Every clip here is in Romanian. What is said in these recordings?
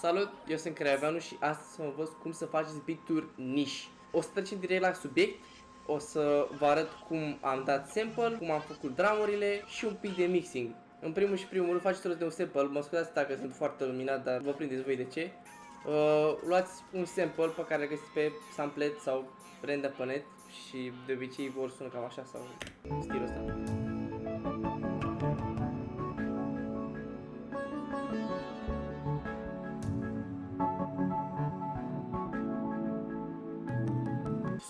Salut, eu sunt Creaveanu și astăzi să vă învăț cum să faceți beat-uri niche. O să trecem direct la subiect, o să vă arăt cum am dat sample, cum am făcut drumurile și un pic de mixing. În primul și primul rând faceți rost de un sample, mă scuzați dacă sunt foarte luminat, dar vă prindeți voi de ce. Luați un sample pe care îl găsiți pe Samplet sau random pe net și de obicei vor sună cam așa sau stilul ăsta.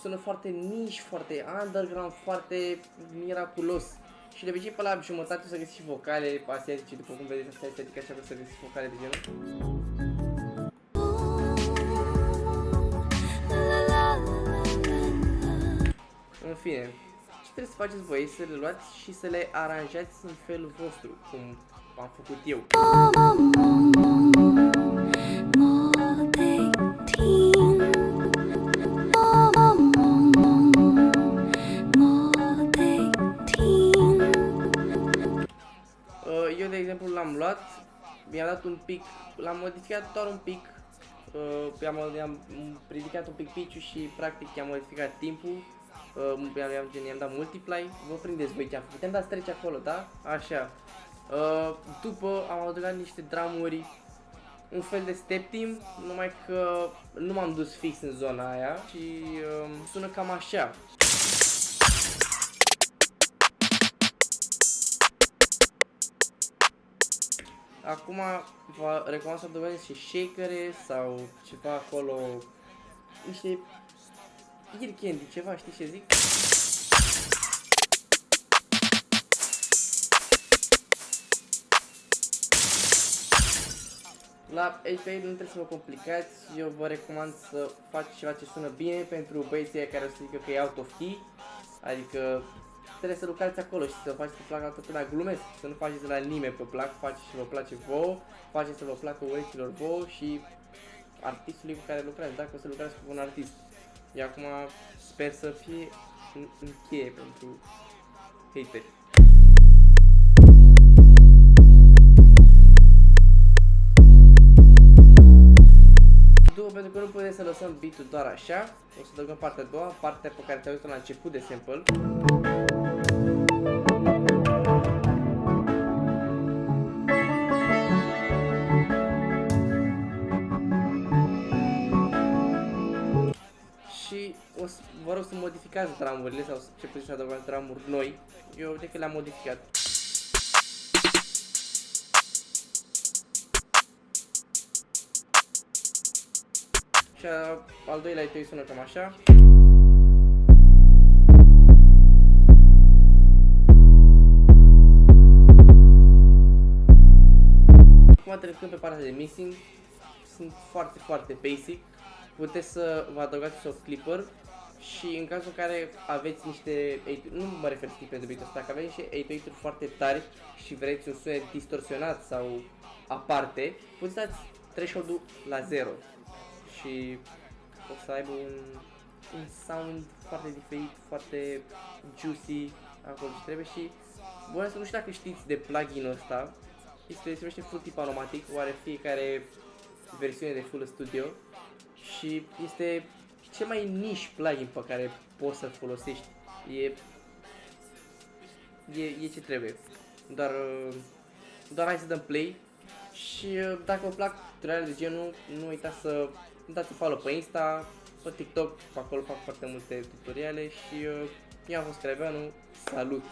Sună foarte niche, foarte underground, foarte miraculos. Și de obicei pe la jumătate o să găsiți și vocale asiatice, după cum vedeți asta este, adică așa o să găsiți vocale de genul. În fine, ce trebuie să faceți voi? Să le luați și să le aranjați în felul vostru, cum am făcut eu. Eu de exemplu l-am luat, mi-am dat un pic, l-am modificat doar un pic, i-am ridicat un pic pitch-ul și practic i-am modificat timpul, i-am dat multiply, vă prindeți voi ce am făcut, am dat trece acolo, da? Așa. După am adăugat niște drumuri, un fel de step team, numai că nu m-am dus fix în zona aia și sună cam așa. Acum vă recomand să adăugați și shakere sau ceva acolo, niște ear candy, ceva, știi ce zic? La HPA nu trebuie să vă complicați, eu vă recomand să faceți ceva ce sună bine pentru băieții care o să zică că e out of key, adică trebuie să lucrați acolo și să faceți să placă toată lumea, glumesc, să nu faceți la nimeni pe plac, faceți și vă place vouă, faceți să vă placă urechilor vouă și artistului cu care lucrați, dacă o să lucrați cu un artist. Eu acum sper să fie încheie pentru hateri. După, pentru că nu putem să lăsăm beat-ul doar așa, o să adăugăm partea a doua, partea pe care ți-am văzut la început de sample. Și o să, vă rog să modificați drumurile sau ce puteți să adăugați drumuri noi. Eu de că le-am modificat. Și al doilea itoi sună cam așa. Acum trecând pe partea de mixing, sunt foarte basic. Puteți să vă adăugați soft clipper și în cazul în care aveți niște, nu mă refer strict de beat-ul ăsta, că aveți niște 8-8-uri foarte tari și vreți un sunet distorsionat sau aparte, puteți dați threshold-ul la 0 și o să aibă un sound foarte diferit, foarte juicy acolo ce trebuie. Și bun, să nu știu dacă știți de plugin-ul ăsta, se numește Fruity Panomatic, o are fiecare versiune de Full Studio și este cel mai niche plugin pe care poți să-l folosești. E ce trebuie. Doar hai să dăm play și dacă vă plac tutorialele de genul, nu uitați să dați un follow pe Insta, pe TikTok, pe acolo fac foarte multe tutoriale și eu am fost Creaveanu, salut!